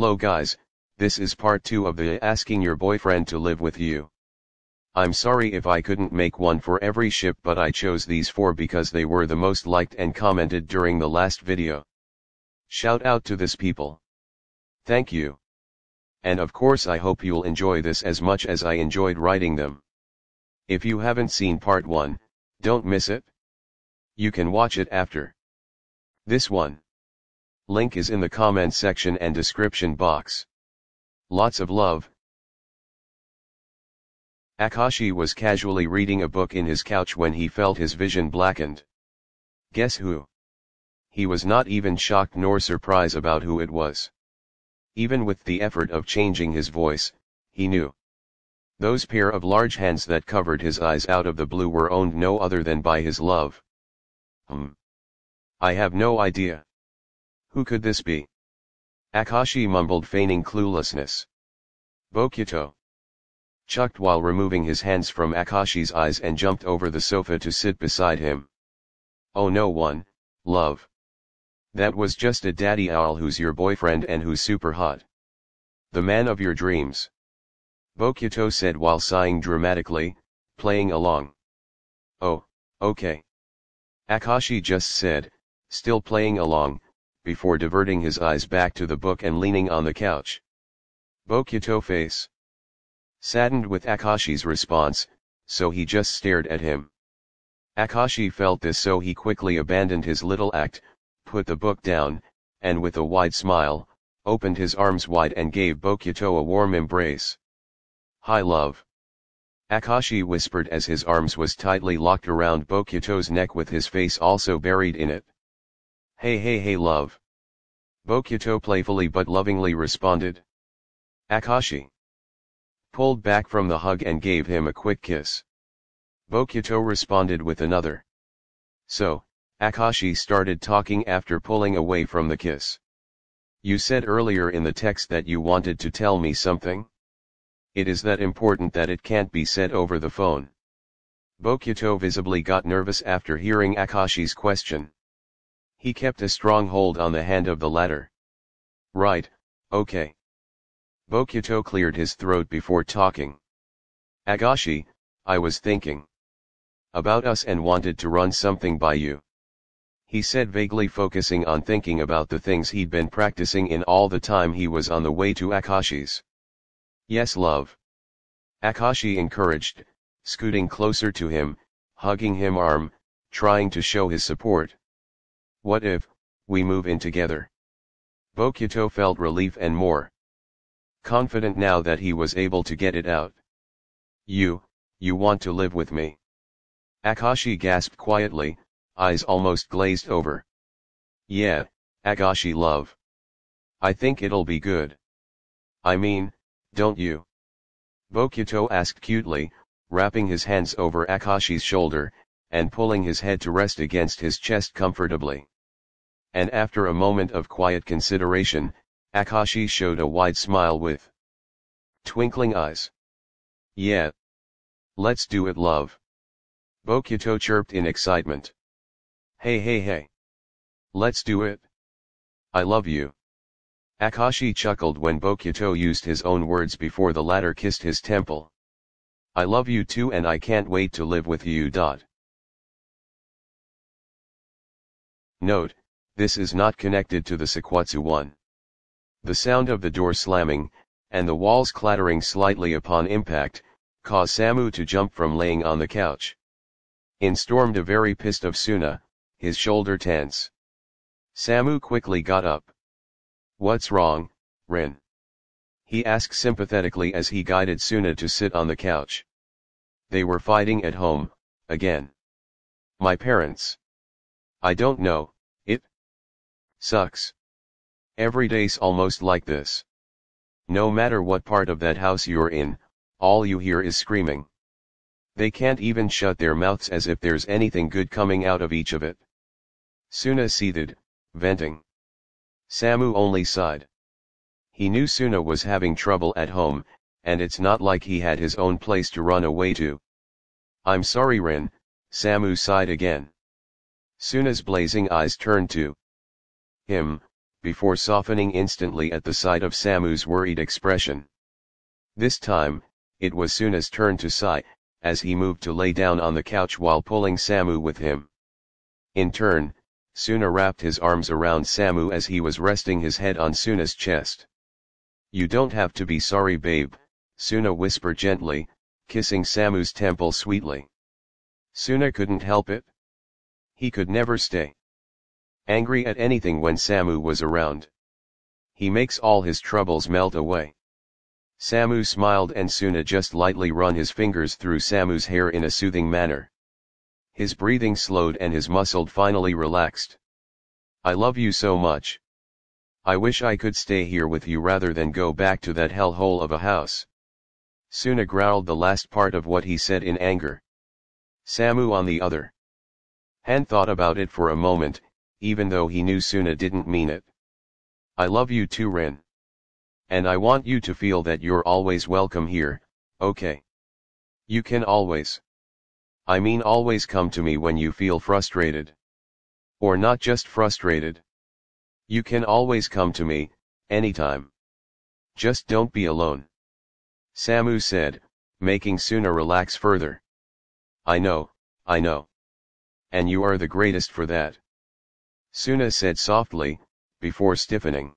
Hello guys, this is part 2 of the asking your boyfriend to live with you. I'm sorry if I couldn't make one for every ship, but I chose these 4 because they were the most liked and commented during the last video. Shout out to this people. Thank you. And of course I hope you'll enjoy this as much as I enjoyed writing them. If you haven't seen part 1, don't miss it. You can watch it after this one. Link is in the comment section and description box. Lots of love. Akashi was casually reading a book in his couch when he felt his vision blackened. Guess who? He was not even shocked nor surprised about who it was. Even with the effort of changing his voice, he knew. Those pair of large hands that covered his eyes out of the blue were owned no other than by his love. I have no idea. Who could this be? Akashi mumbled, feigning cluelessness. Bokuto chucked while removing his hands from Akashi's eyes and jumped over the sofa to sit beside him. Oh no one, love. That was just a daddy owl who's your boyfriend and who's super hot. The man of your dreams. Bokuto said while sighing dramatically, playing along. Oh, okay. Akashi just said, still playing along, before diverting his eyes back to the book and leaning on the couch. Bokuto face saddened with Akashi's response, so he just stared at him. Akashi felt this, so he quickly abandoned his little act, put the book down, and with a wide smile, opened his arms wide and gave Bokuto a warm embrace. Hi love. Akashi whispered as his arms was tightly locked around Bokuto's neck with his face also buried in it. Hey love. Bokuto playfully but lovingly responded. Akashi pulled back from the hug and gave him a quick kiss. Bokuto responded with another. So, Akashi started talking after pulling away from the kiss. You said earlier in the text that you wanted to tell me something? It is that important that it can't be said over the phone. Bokuto visibly got nervous after hearing Akashi's question. He kept a strong hold on the hand of the latter. Right, okay. Bokuto cleared his throat before talking. Akashi, I was thinking about us and wanted to run something by you. He said, vaguely focusing on thinking about the things he'd been practicing in all the time he was on the way to Akashi's. Yes love. Akashi encouraged, scooting closer to him, hugging him arm, trying to show his support. What if we move in together? Bokuto felt relief and more confident now that he was able to get it out. You want to live with me? Akashi gasped quietly, eyes almost glazed over. Yeah, Akashi love. I think it'll be good. I mean, don't you? Bokuto asked cutely, wrapping his hands over Akashi's shoulder, and pulling his head to rest against his chest comfortably. And after a moment of quiet consideration, Akashi showed a wide smile with twinkling eyes. Yeah. Let's do it love. Bokuto chirped in excitement. Hey. Let's do it. I love you. Akashi chuckled when Bokuto used his own words before the latter kissed his temple. I love you too and I can't wait to live with you. Note, this is not connected to the Sequatsu one. The sound of the door slamming, and the walls clattering slightly upon impact, caused Samu to jump from laying on the couch. In stormed a very pissed of Suna, his shoulder tense. Samu quickly got up. What's wrong, Rin? He asked sympathetically as he guided Suna to sit on the couch. They were fighting at home, again. My parents. I don't know, it sucks. Every day's almost like this. No matter what part of that house you're in, all you hear is screaming. They can't even shut their mouths as if there's anything good coming out of each of it. Suna seethed, venting. Samu only sighed. He knew Suna was having trouble at home, and it's not like he had his own place to run away to. I'm sorry Rin, Samu sighed again. Suna's blazing eyes turned to him, before softening instantly at the sight of Samu's worried expression. This time, it was Suna's turn to sigh, as he moved to lay down on the couch while pulling Samu with him. In turn, Suna wrapped his arms around Samu as he was resting his head on Suna's chest. "You don't have to be sorry, babe," Suna whispered gently, kissing Samu's temple sweetly. Suna couldn't help it. He could never stay angry at anything when Samu was around. He makes all his troubles melt away. Samu smiled and Suna just lightly run his fingers through Samu's hair in a soothing manner. His breathing slowed and his muscle finally relaxed. "I love you so much. I wish I could stay here with you rather than go back to that hellhole of a house." Suna growled the last part of what he said in anger. Samu on the other hand thought about it for a moment, even though he knew Suna didn't mean it. "I love you too, Rin. And I want you to feel that you're always welcome here, okay? You can always. I mean always come to me when you feel frustrated. Or not just frustrated. You can always come to me, anytime. Just don't be alone." Samu said, making Suna relax further. I know. And you are the greatest for that," Suna said softly, before stiffening.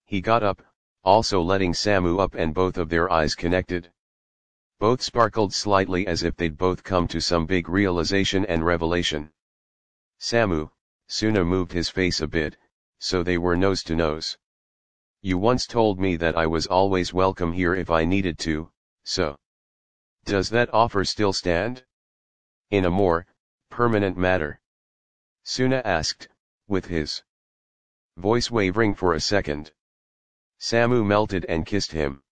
He got up, also letting Samu up, and both of their eyes connected. Both sparkled slightly as if they'd both come to some big realization and revelation. "Samu," Suna moved his face a bit, so they were nose to nose. "You once told me that I was always welcome here if I needed to, so does that offer still stand? In a more permanent matter?" Suna asked, with his voice wavering for a second. Samu melted and kissed him.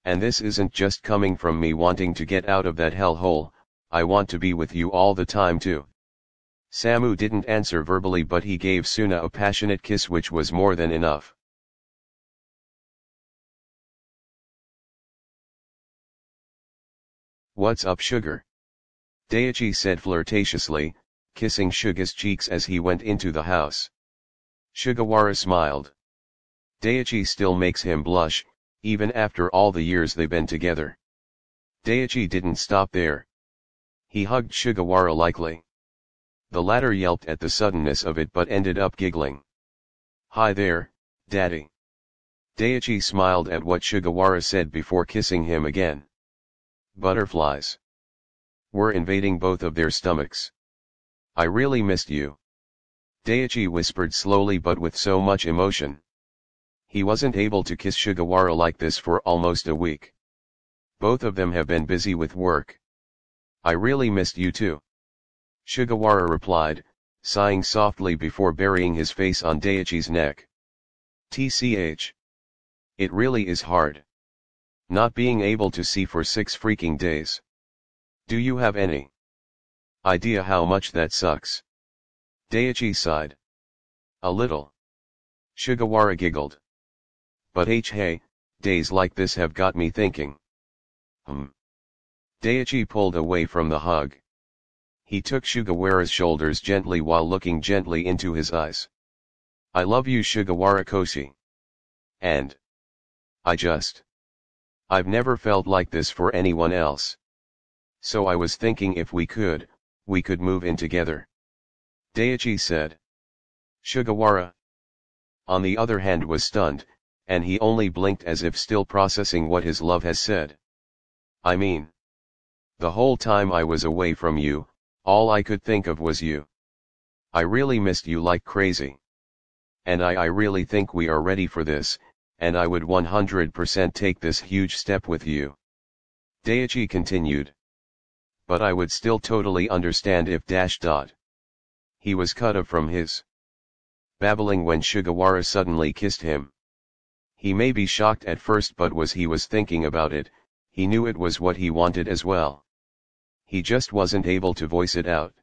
"And this isn't just coming from me wanting to get out of that hellhole, I want to be with you all the time too." Samu didn't answer verbally, but he gave Suna a passionate kiss which was more than enough. "What's up, sugar?" Daichi said flirtatiously, kissing Suga's cheeks as he went into the house. Sugawara smiled. Daichi still makes him blush, even after all the years they've been together. Daichi didn't stop there. He hugged Sugawara lightly. The latter yelped at the suddenness of it but ended up giggling. "Hi there, Daddy." Daichi smiled at what Sugawara said before kissing him again. Butterflies were invading both of their stomachs. "I really missed you," Daichi whispered slowly but with so much emotion. He wasn't able to kiss Sugawara like this for almost a week. Both of them have been busy with work. "I really missed you too," Sugawara replied, sighing softly before burying his face on Daichi's neck. "Tch. It really is hard not being able to see for 6 freaking days. Do you have any idea how much that sucks?" Daichi sighed. "A little." Sugawara giggled. "But hey, days like this have got me thinking." Daichi pulled away from the hug. He took Sugawara's shoulders gently while looking gently into his eyes. "I love you, Sugawara Koshi. And I've never felt like this for anyone else. So I was thinking if we could move in together," Daichi said. Sugawara, on the other hand, was stunned, and he only blinked as if still processing what his love has said. "I mean, the whole time I was away from you, all I could think of was you. I really missed you like crazy. And I really think we are ready for this, and I would 100% take this huge step with you," Daichi continued. "But I would still totally understand if ... He was cut off from his babbling when Sugawara suddenly kissed him. He may be shocked at first, but he was thinking about it, he knew it was what he wanted as well. He just wasn't able to voice it out.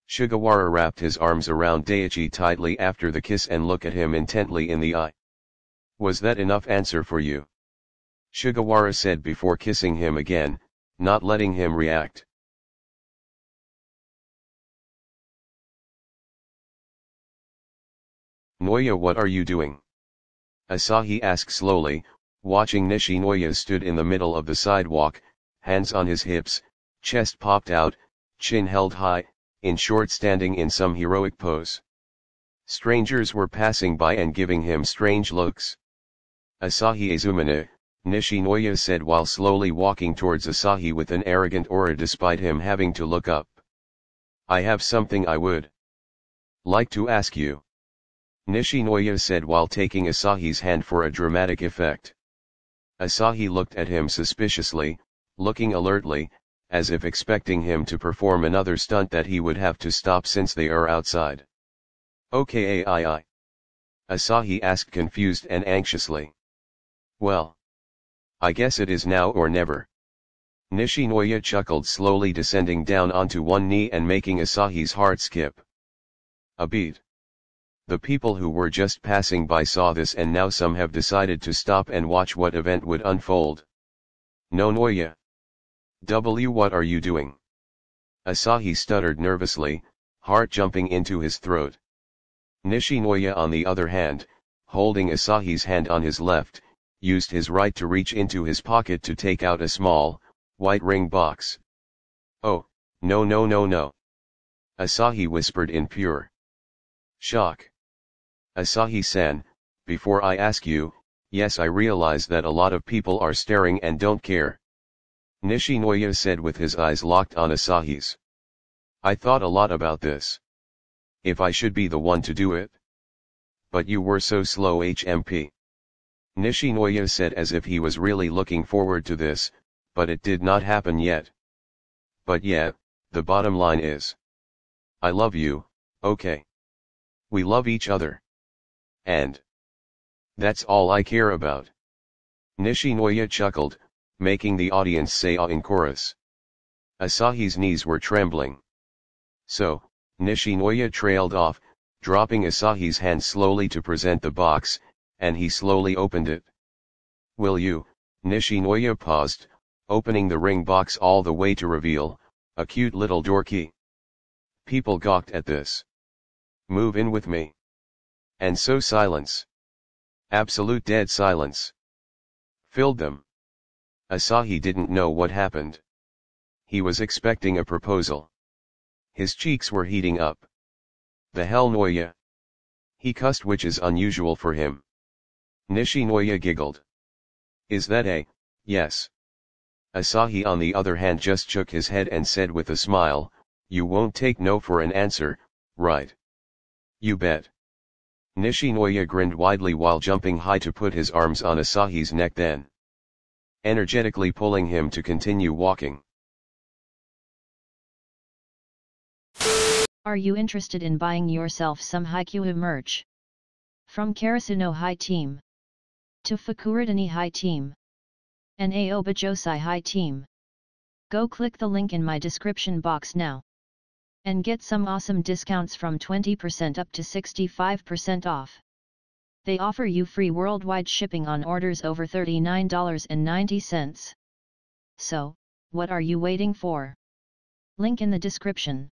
Sugawara wrapped his arms around Daichi tightly after the kiss and looked at him intently in the eye. "Was that enough answer for you?" Sugawara said before kissing him again, not letting him react. Noya, what are you doing? Asahi asked slowly, watching Nishinoya stood in the middle of the sidewalk, hands on his hips, chest popped out, chin held high, in short standing in some heroic pose. Strangers were passing by and giving him strange looks. Asahi Azumane, Nishinoya said while slowly walking towards Asahi with an arrogant aura despite him having to look up. I have something I would like to ask you. Nishinoya said while taking Asahi's hand for a dramatic effect. Asahi looked at him suspiciously, looking alertly, as if expecting him to perform another stunt that he would have to stop since they are outside. Okay, I. Asahi asked confused and anxiously. Well, I guess it is now or never. Nishinoya chuckled, slowly descending down onto one knee and making Asahi's heart skip a beat. The people who were just passing by saw this, and now some have decided to stop and watch what event would unfold. No, Noya. What are you doing? Asahi stuttered nervously, heart jumping into his throat. Nishinoya, on the other hand, holding Asahi's hand on his left, used his right to reach into his pocket to take out a small, white ring box. Oh, no. Asahi whispered in pure shock. Asahi-san, before I ask you, yes, I realize that a lot of people are staring and don't care. Nishinoya said with his eyes locked on Asahi's. I thought a lot about this. If I should be the one to do it. But you were so slow, HMP. Nishinoya said as if he was really looking forward to this, but it did not happen yet. But yeah, the bottom line is. I love you, okay. We love each other. And that's all I care about. Nishinoya chuckled, making the audience say ah in chorus. Asahi's knees were trembling. So, Nishinoya trailed off, dropping Asahi's hand slowly to present the box, and he slowly opened it. Will you? Nishinoya paused, opening the ring box all the way to reveal a cute little door key. People gawked at this. Move in with me. And so silence. Absolute dead silence filled them. Asahi didn't know what happened. He was expecting a proposal. His cheeks were heating up. The hell, Noya? He cussed, which is unusual for him. Nishinoya giggled. Is that a yes? Asahi, on the other hand, just shook his head and said with a smile, you won't take no for an answer, right? You bet. Nishinoya grinned widely while jumping high to put his arms on Asahi's neck, then energetically pulling him to continue walking. Are you interested in buying yourself some Haikyuu merch? From Karasuno High Team to Fukuridani High Team and Aoba Josai High Team. Go click the link in my description box now and get some awesome discounts from 20% up to 65% off. They offer you free worldwide shipping on orders over $39.90. So, what are you waiting for? Link in the description.